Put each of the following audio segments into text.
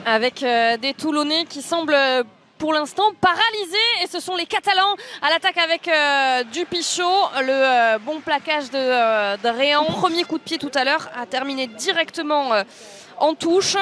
Avec des Toulonnais qui semblent pour l'instant paralysés, et ce sont les Catalans à l'attaque avec Dupichot. Le bon plaquage de Réan. Premier coup de pied tout à l'heure a terminé directement en touche.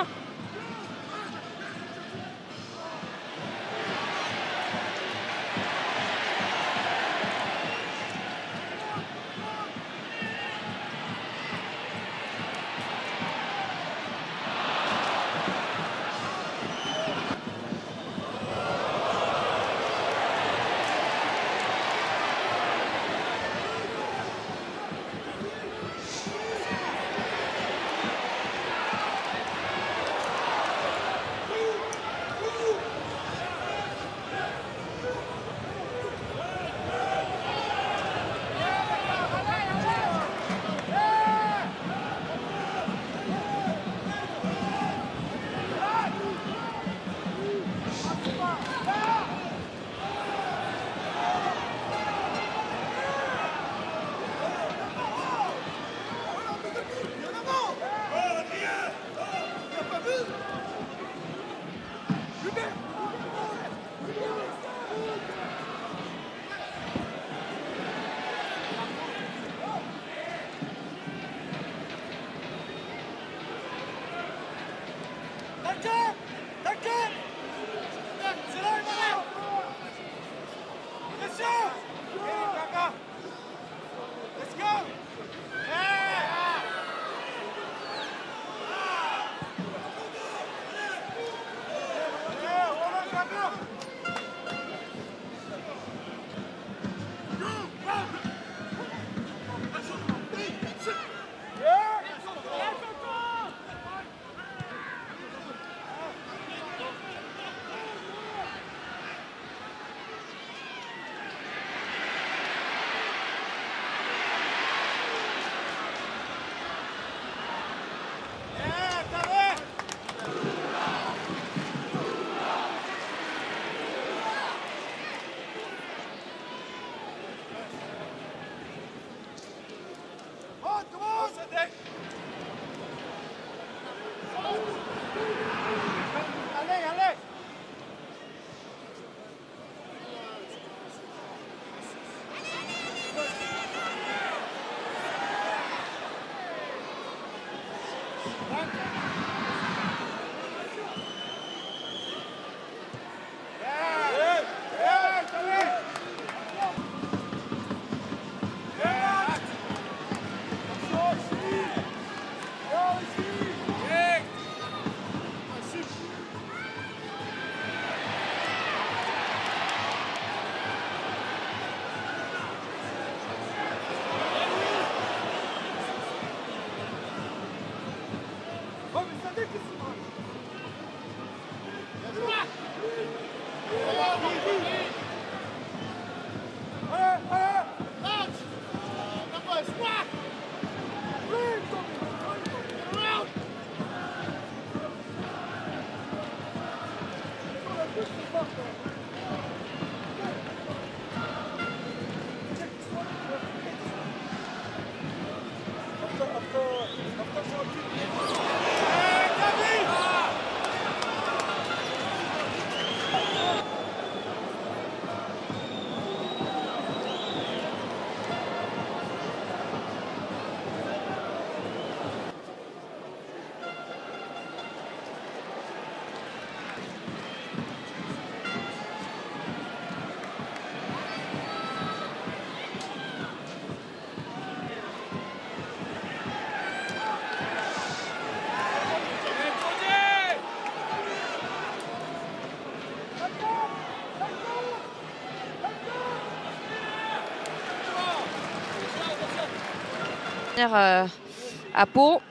À Pau,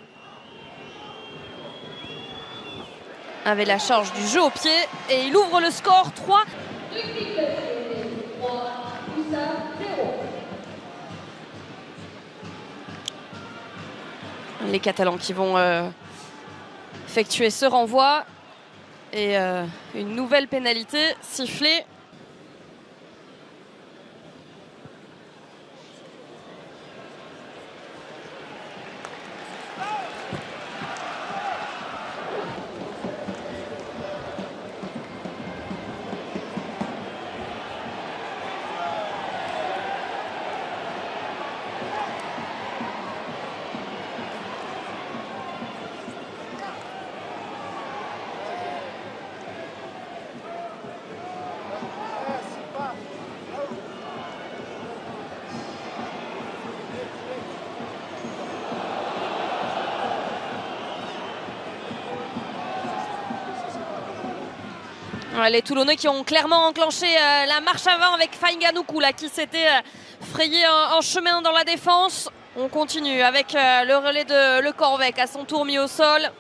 avec la charge du jeu au pied, et il ouvre le score 3. Les Catalans qui vont effectuer ce renvoi, et une nouvelle pénalité sifflée. Les Toulonnais qui ont clairement enclenché la marche avant avec Fainganoukou là, qui s'était frayé un chemin dans la défense. On continue avec le relais de Le Corvec à son tour mis au sol.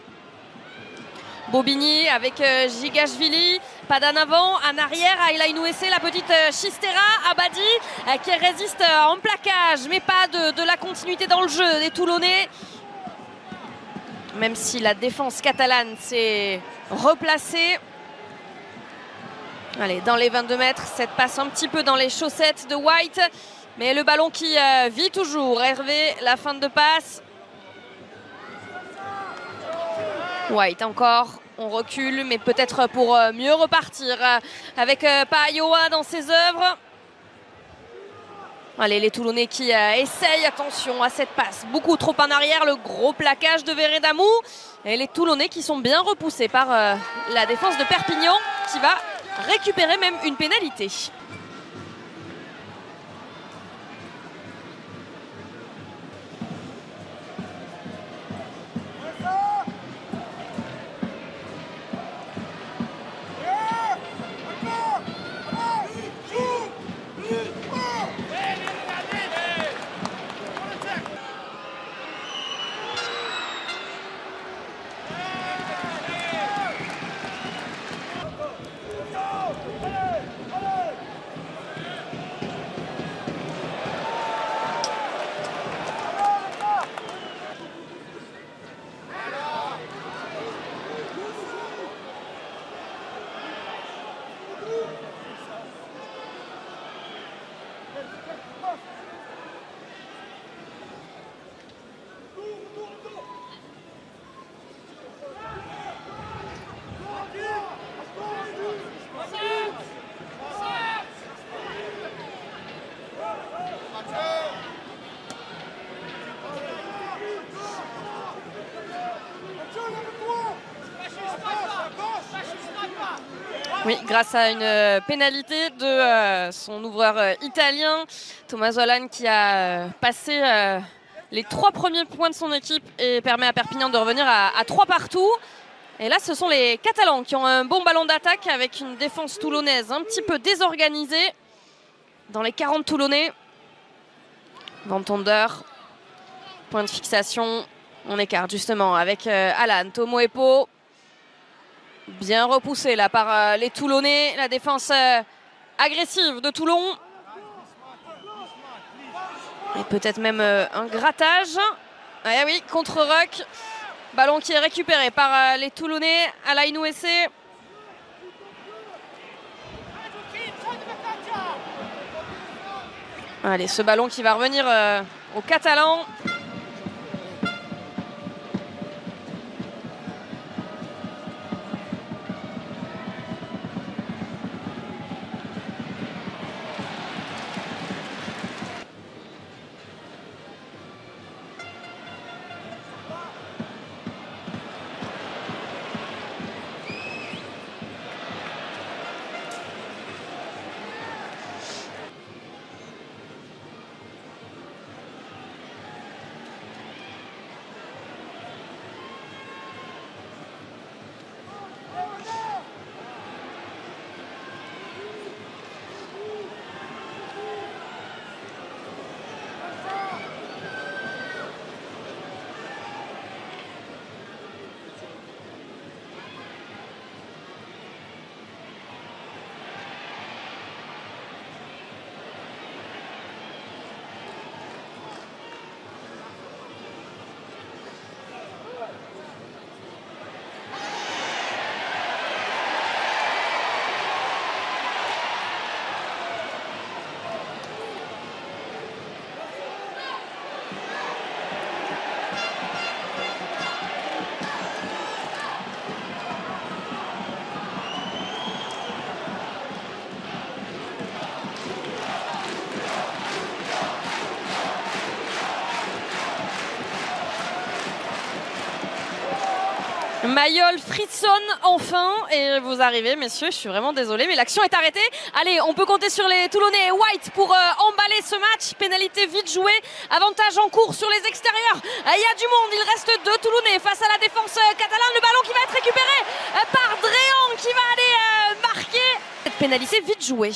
Bobigny avec Gigashvili, pas en avant, en arrière, Ayla Inouessé, la petite Chistera, Abadi qui résiste en plaquage, mais pas de la continuité dans le jeu des Toulonnais. Même si la défense catalane s'est replacée. Allez, dans les 22 mètres, cette passe un petit peu dans les chaussettes de White. Mais le ballon qui vit toujours. Hervé, la fin de passe. White encore, on recule, mais peut-être pour mieux repartir avec Paioa dans ses œuvres. Allez, les Toulonnais qui essayent, attention à cette passe. Beaucoup trop en arrière, le gros plaquage de Veredamou. Et les Toulonnais qui sont bien repoussés par la défense de Perpignan qui va récupérer même une pénalité. Oui, grâce à une pénalité de son ouvreur italien, Tommaso Alan, qui a passé les 3 premiers points de son équipe et permet à Perpignan de revenir à 3 partout. Et là, ce sont les Catalans qui ont un bon ballon d'attaque avec une défense toulonnaise un petit peu désorganisée. Dans les 40 Toulonnais, Van Tonder, point de fixation, on écarte justement avec Alan, Tomoepo. Bien repoussé là par les Toulonnais, la défense agressive de Toulon. Et peut-être même un grattage. Ah oui, contre-ruck. Ballon qui est récupéré par les Toulonnais. Ayla Inouessé. Allez, ce ballon qui va revenir aux Catalans. Mayol frissonne enfin et vous arrivez, messieurs, je suis vraiment désolée, mais l'action est arrêtée. Allez, on peut compter sur les Toulonnais et White pour emballer ce match. Pénalité vite jouée, avantage en cours sur les extérieurs. Il y a du monde, il reste 2 Toulonnais face à la défense catalane. Le ballon qui va être récupéré par Dréan qui va aller marquer pénalisé, vite joué.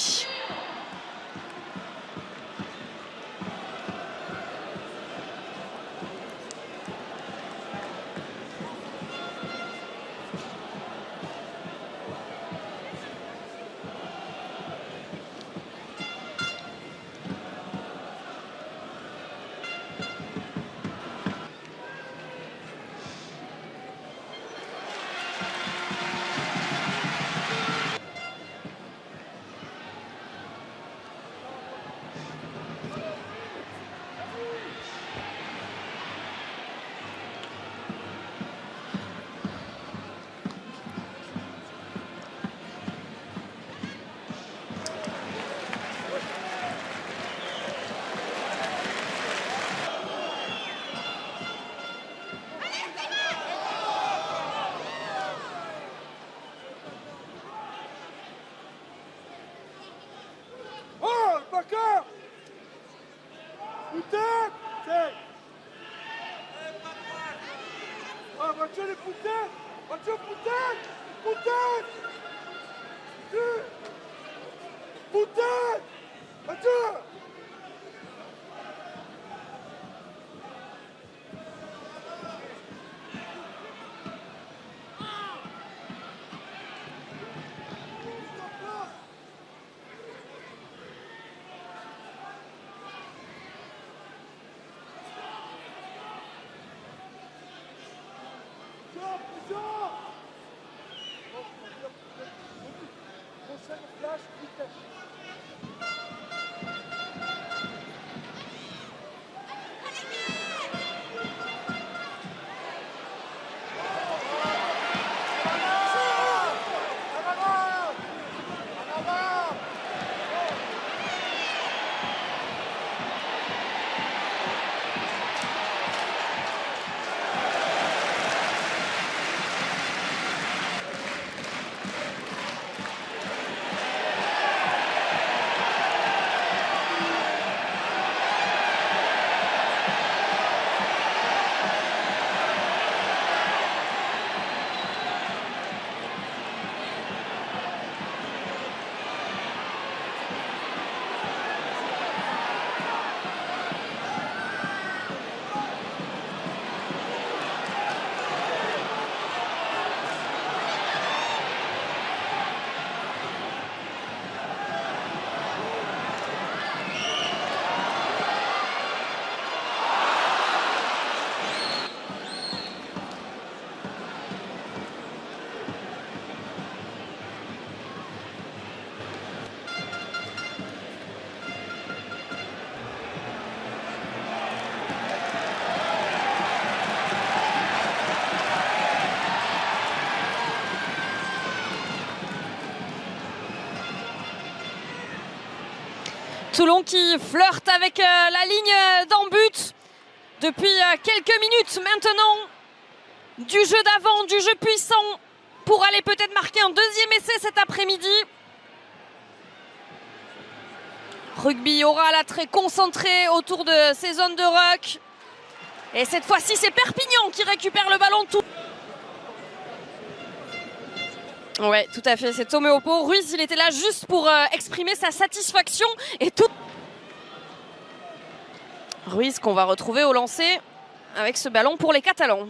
Toulon qui flirte avec la ligne d'en but depuis quelques minutes maintenant. Du jeu d'avant, du jeu puissant pour aller peut-être marquer un deuxième essai cet après-midi. Rugby oral à très concentré autour de ces zones de ruck. Et cette fois-ci, c'est Perpignan qui récupère le ballon. Ouais, tout à fait, c'est Toméopo. Ruiz, il était là juste pour exprimer sa satisfaction et tout. Ruiz qu'on va retrouver au lancer avec ce ballon pour les Catalans.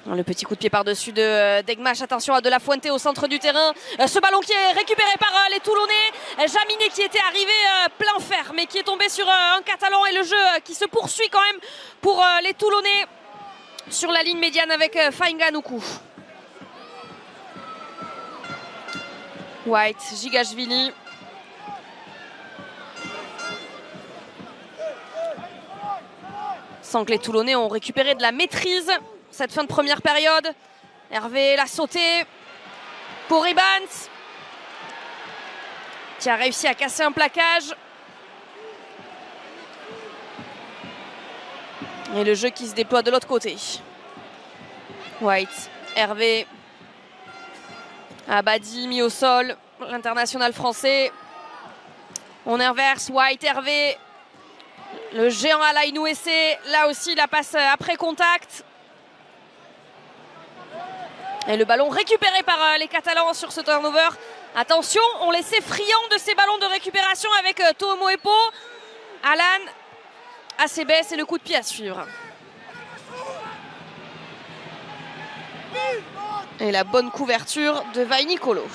Le petit coup de pied par-dessus de Degmash. Attention à De La Fuente au centre du terrain. Ce ballon qui est récupéré par les Toulonnais. Jaminet qui était arrivé plein fer, mais qui est tombé sur un Catalan. Et le jeu qui se poursuit quand même pour les Toulonnais sur la ligne médiane avec Fainga'anuku. White, Gigashvili. Sans que les Toulonnais ont récupéré de la maîtrise cette fin de première période. Hervé l'a sauté pour Ribans, qui a réussi à casser un plaquage. Et le jeu qui se déploie de l'autre côté. White, Hervé, Abadi mis au sol, l'international français. On inverse, White, Hervé. Le géant Alain Nouessé, là aussi la passe après contact. Et le ballon récupéré par les Catalans sur ce turnover. Attention, on laissait friand de ces ballons de récupération avec Toho Epo. Alan, ACB, c'est le coup de pied à suivre. Et la bonne couverture de Vainicolo.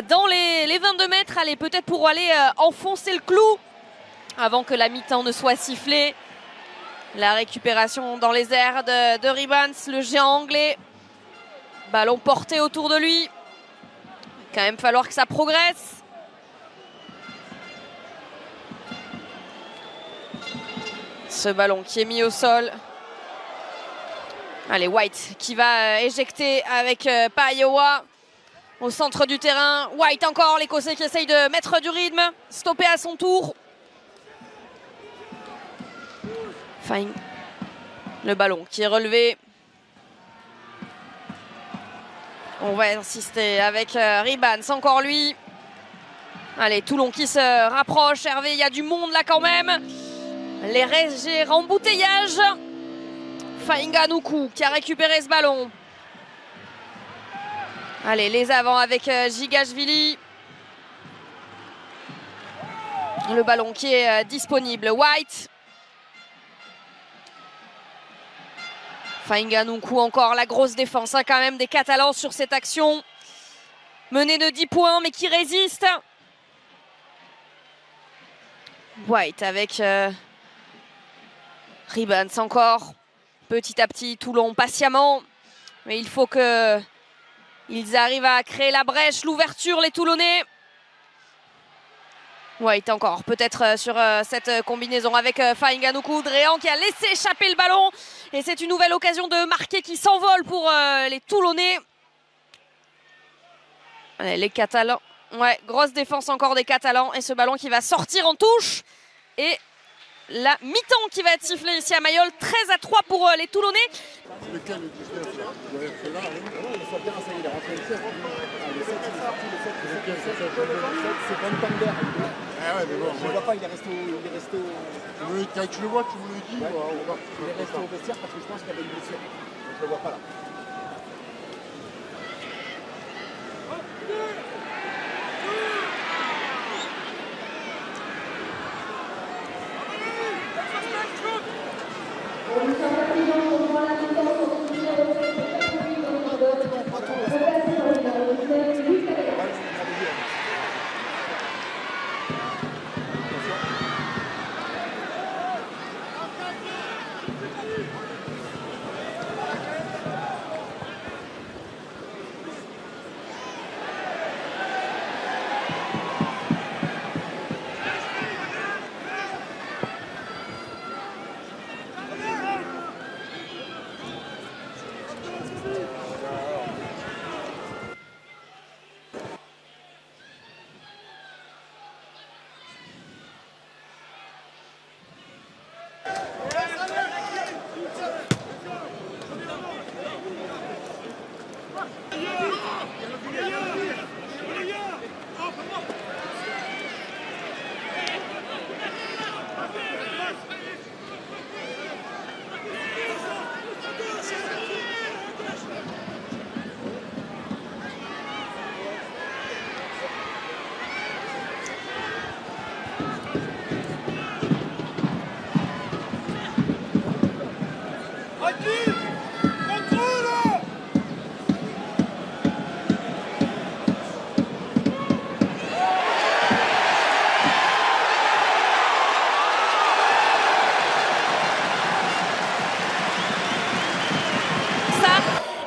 Dans les 22 mètres, allez, peut-être pour aller enfoncer le clou avant que la mi-temps ne soit sifflée. La récupération dans les airs de Ribans, le géant anglais. Ballon porté autour de lui. Il va quand même falloir que ça progresse. Ce ballon qui est mis au sol. Allez, White qui va éjecter avec Paiowa. Au centre du terrain, White encore, l'Écossais qui essaye de mettre du rythme, stopper à son tour. Fine. Le ballon qui est relevé. On va insister avec Ribans, encore lui. Allez, Toulon qui se rapproche. Hervé, il y a du monde là quand même. Les Régers embouteillage. Fainga Nuku qui a récupéré ce ballon. Allez, les avants avec Gigashvili. Le ballon qui est disponible. White. Fainga Nuku encore, la grosse défense hein, quand même des Catalans sur cette action. Menée de 10 points mais qui résiste. White avec Ribans encore. Petit à petit, Toulon patiemment. Mais il faut que ils arrivent à créer la brèche, l'ouverture, les Toulonnais. White encore, peut-être sur cette combinaison avec Fainga Nuku. Dréan qui a laissé échapper le ballon. Et c'est une nouvelle occasion de marquer qui s'envole pour les Toulonnais. Allez, les Catalans. Ouais, grosse défense encore des Catalans. Et ce ballon qui va sortir en touche. Et la mi-temps qui va être sifflée ici à Mayol. 13-3 pour les Toulonnais. Lequel le 19 là? Il doit être là, oui. Le Fabien, ça y est, il est rentré le 7. Le 7, il est sorti, le 7, c'est Santander. Ah ouais, mais bon, Je ne le vois pas, il est resté au... Quand tu le vois, tu me le dis. Ouais. On va Il est resté au vestiaire parce que je pense qu'il y avait une blessure. Donc je ne le vois pas là.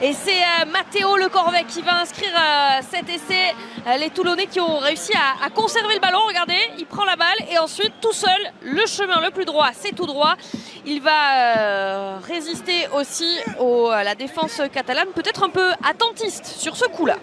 Et c'est Matteo Le Corvet qui va inscrire cet essai. Les Toulonnais qui ont réussi à conserver le ballon. Regardez, il prend la balle et ensuite tout seul, le chemin le plus droit, c'est tout droit. Il va résister aussi à la défense catalane, peut-être un peu attentiste sur ce coup-là.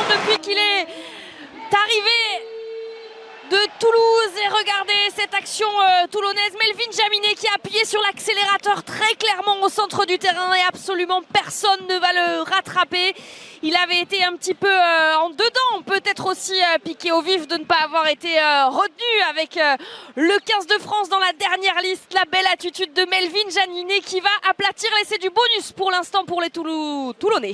Depuis qu'il est arrivé de Toulouse, et regardez cette action toulonnaise, Melvin Jaminet qui a appuyé sur l'accélérateur très clairement au centre du terrain et absolument personne ne va le rattraper. Il avait été un petit peu en dedans, peut-être aussi piqué au vif de ne pas avoir été retenu avec le 15 de France dans la dernière liste. La belle attitude de Melvin Jaminet qui va aplatir l'essai du bonus pour l'instant pour les Toulonnais.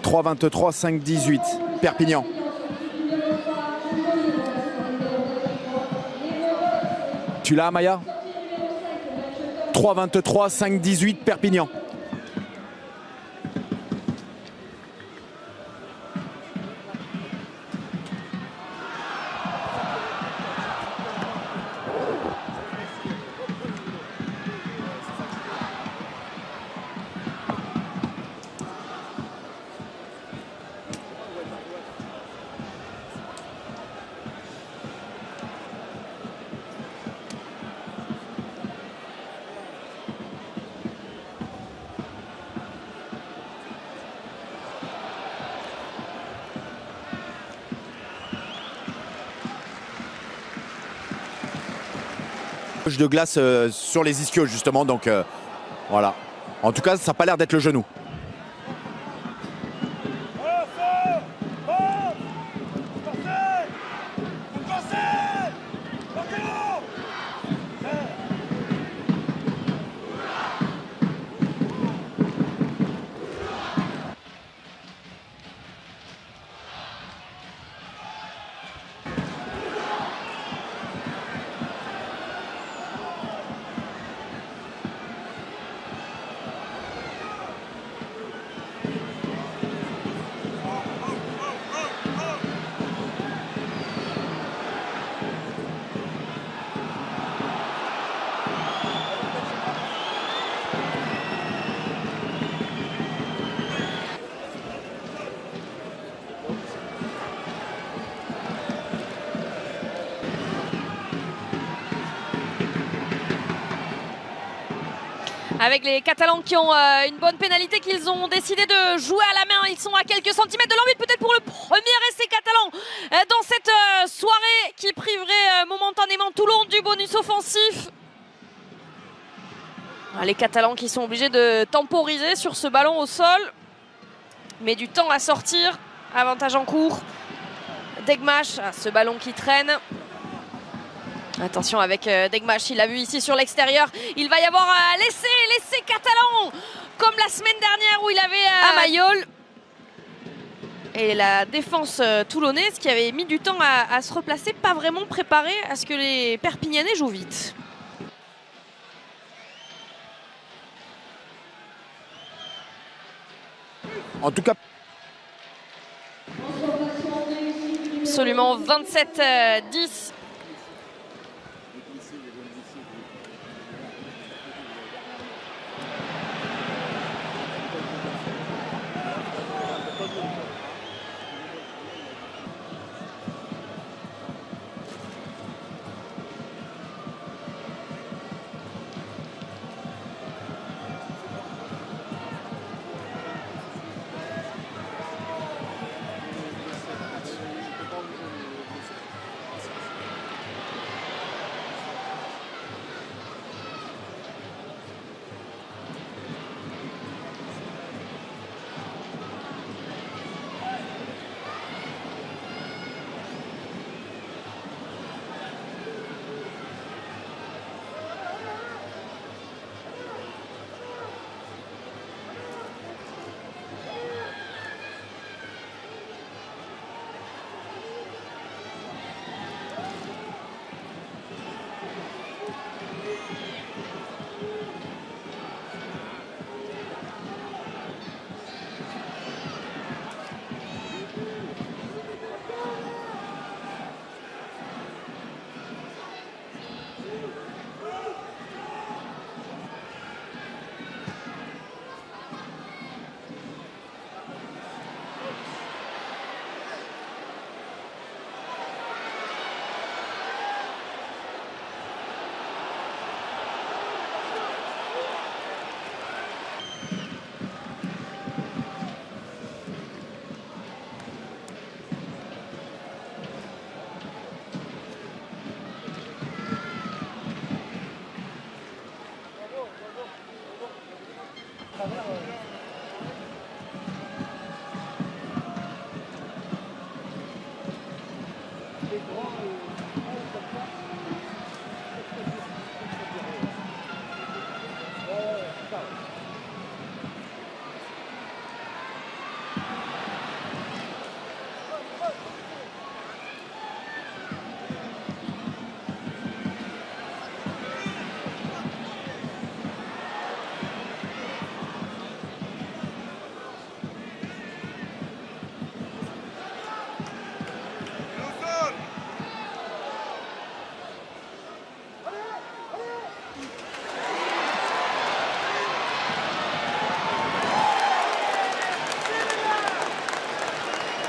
3-23, 5-18, Perpignan. Tu l'as, Maya? 3-23, 5-18, Perpignan. de glace sur les ischios justement, donc voilà. En tout cas, ça n'a pas l'air d'être le genou. Avec les Catalans qui ont une bonne pénalité, qu'ils ont décidé de jouer à la main. Ils sont à quelques centimètres de l'envie, peut-être pour le premier essai catalan dans cette soirée qui priverait momentanément Toulon du bonus offensif. Les Catalans qui sont obligés de temporiser sur ce ballon au sol. Mais du temps à sortir. Avantage en cours. Degmash, ce ballon qui traîne. Attention avec Degmash, il l'a vu ici sur l'extérieur. Il va y avoir l'essai catalan, comme la semaine dernière où il avait à Mayol. Et la défense toulonnaise qui avait mis du temps à se replacer, pas vraiment préparée à ce que les Perpignanais jouent vite. En tout cas, absolument 27-10.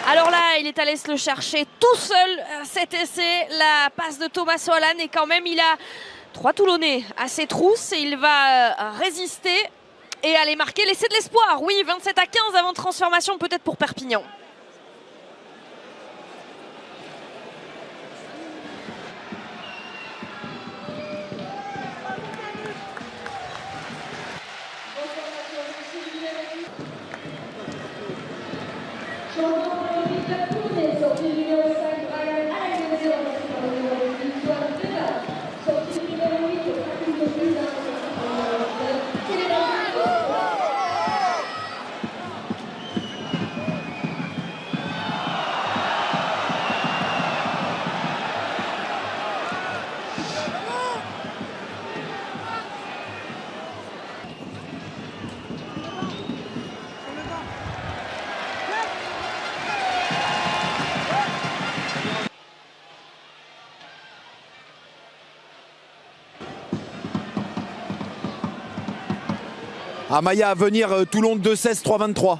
Alors là, il est allé se le chercher tout seul, cet essai. La passe de Thomas Soalan et quand même, il a 3 Toulonnais à ses trousses et il va résister et aller marquer l'essai de l'espoir. Oui, 27-15 avant transformation peut-être pour Perpignan. Amaya à venir, Toulon 2-16, 3-23.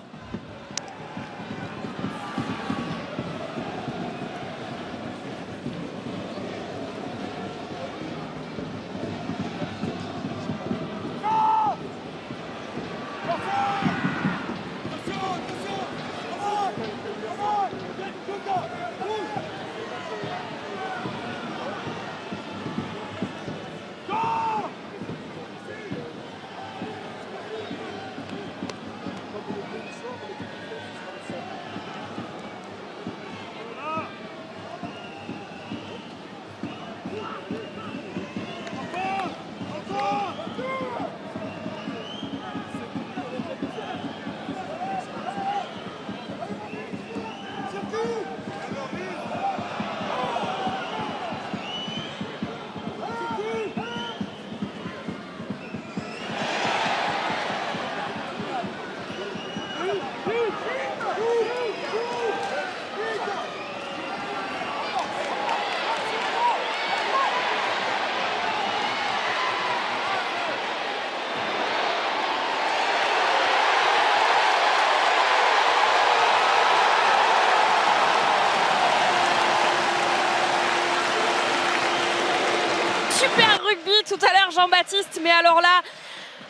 Super rugby tout à l'heure, Jean-Baptiste, mais alors là,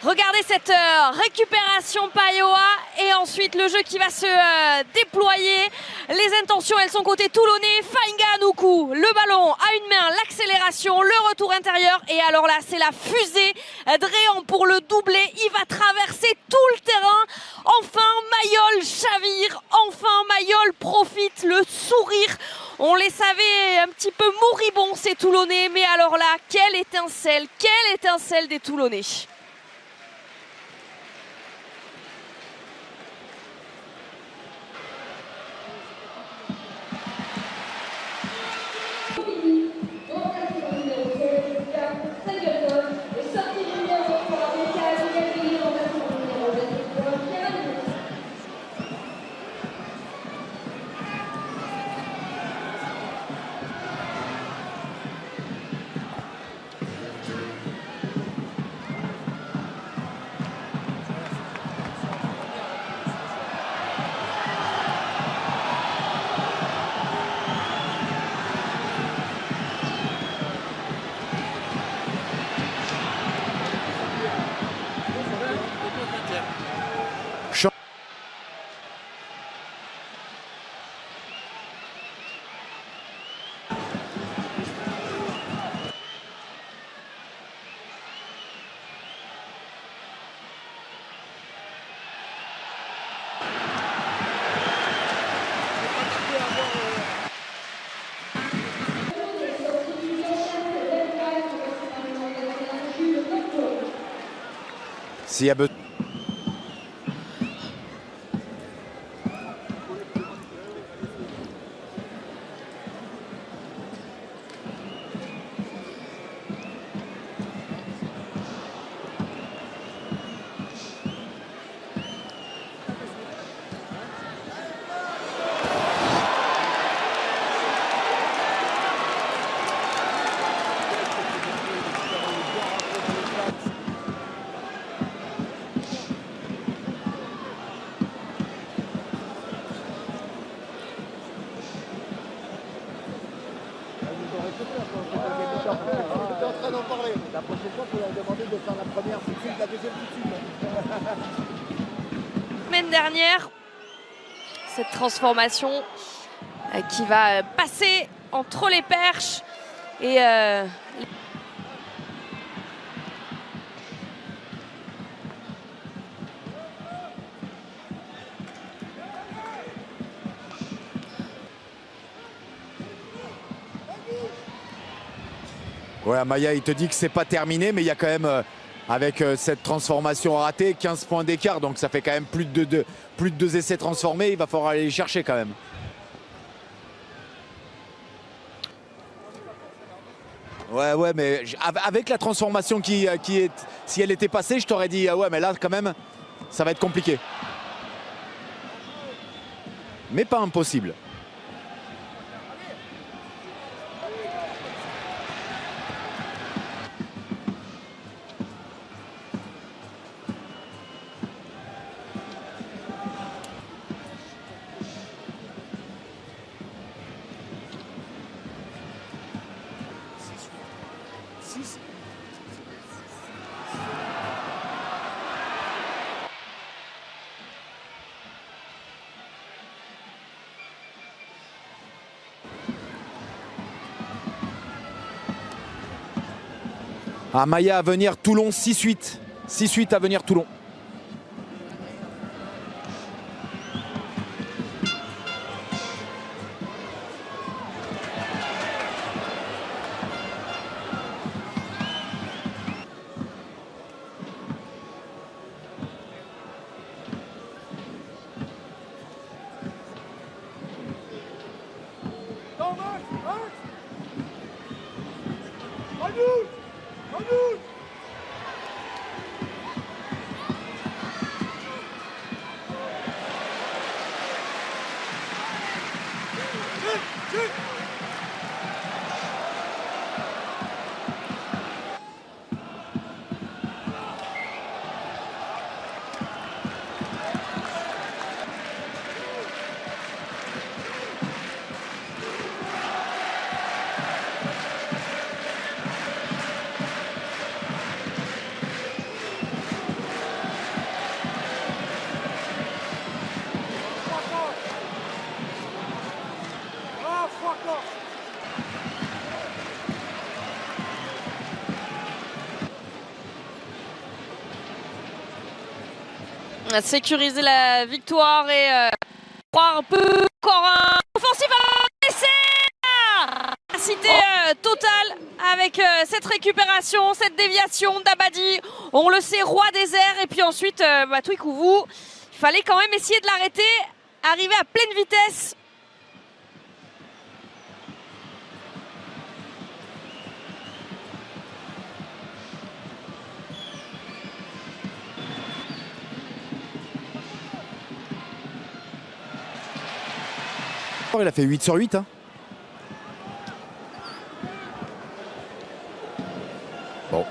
regardez cette récupération Payoa et ensuite le jeu qui va se déployer. Les intentions, elles sont côté toulonnais. Fainga Anoukou, le ballon à une main, l'accélération, le retour intérieur. Et alors là, c'est la fusée Dréan pour le doublé. Il va traverser tout le terrain. Enfin, Mayol chavire. Enfin, Mayol profite, le sourire. On les savait un petit peu moribonds, ces Toulonnais. Mais alors là, quelle étincelle des Toulonnais. S'il y a besoin. J'étais en train d'en parler. La prochaine fois, il faut leur demander de faire la première tout de suite, la deuxième tout de suite. Semaine dernière, cette transformation qui va passer entre les perches et Ouais, Amaya, il te dit que c'est pas terminé, mais il y a quand même, avec cette transformation ratée, 15 points d'écart. Donc ça fait quand même plus de deux essais transformés. Il va falloir aller les chercher quand même. Ouais, mais avec la transformation qui est... Si elle était passée, je t'aurais dit, ah ouais, mais là, quand même, ça va être compliqué. Mais pas impossible. Amaya à venir, Toulon 6-8. 6-8 à venir, Toulon. Sécuriser la victoire et croire un peu encore un offensif à l'essai. Cité totale avec cette récupération, cette déviation d'Abadi. On le sait, roi des airs. Et puis ensuite, Twikouvou, il fallait quand même essayer de l'arrêter, arriver à pleine vitesse. Il a fait 8 sur 8. Hein. Bon,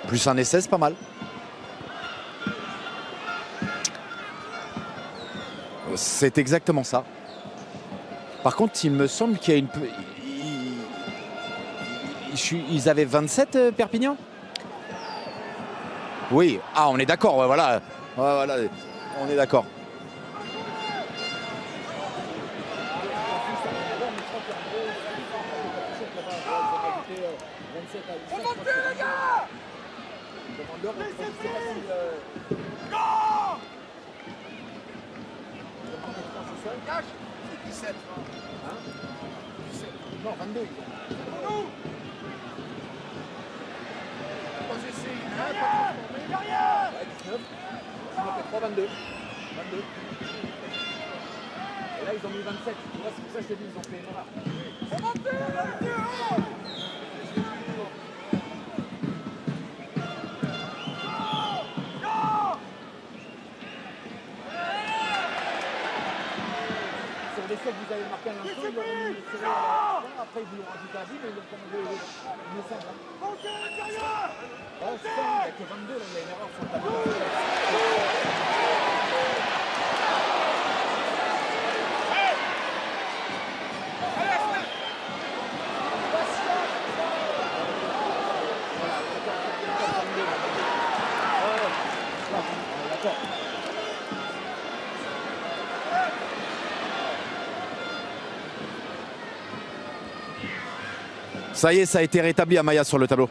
plus un essai, c'est pas mal. C'est exactement ça. Par contre, il me semble qu'il y a une... Ils avaient 27, Perpignan? Oui, ah, on est d'accord, ouais, voilà. Ouais, voilà. On est d'accord. Non, 22. Derrière 19. Ils ont fait 3, 22. 22. Et là, ils ont mis 27. Tu vois, c'est pour ça que je te dis, ils ont fait une erreur. Sur les faits que vous avez marqué à l'instant, ils l'ont mis sur après ils vous l'ont rajouté à vie, mais ils l'ont commandé il me semble. C'est ça, il n'y a que 22, là, il y a une erreur sur le tableau. Ça y est, ça a été rétabli à Amaya sur le tableau.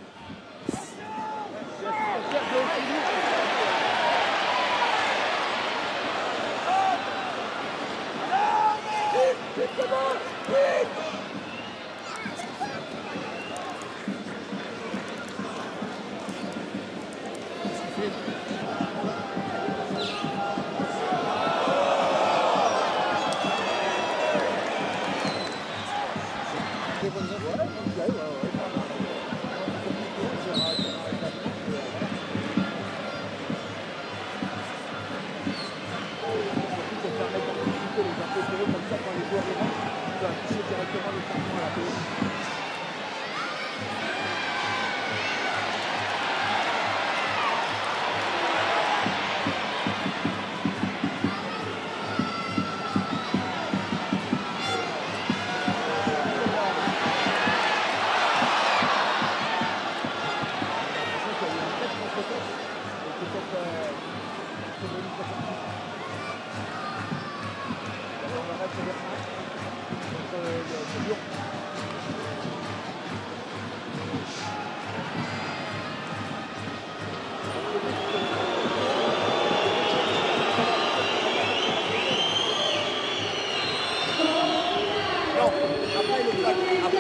les joueurs ils rentrent, tu peux afficher directement le carton à la télé. Non, après le flag, après,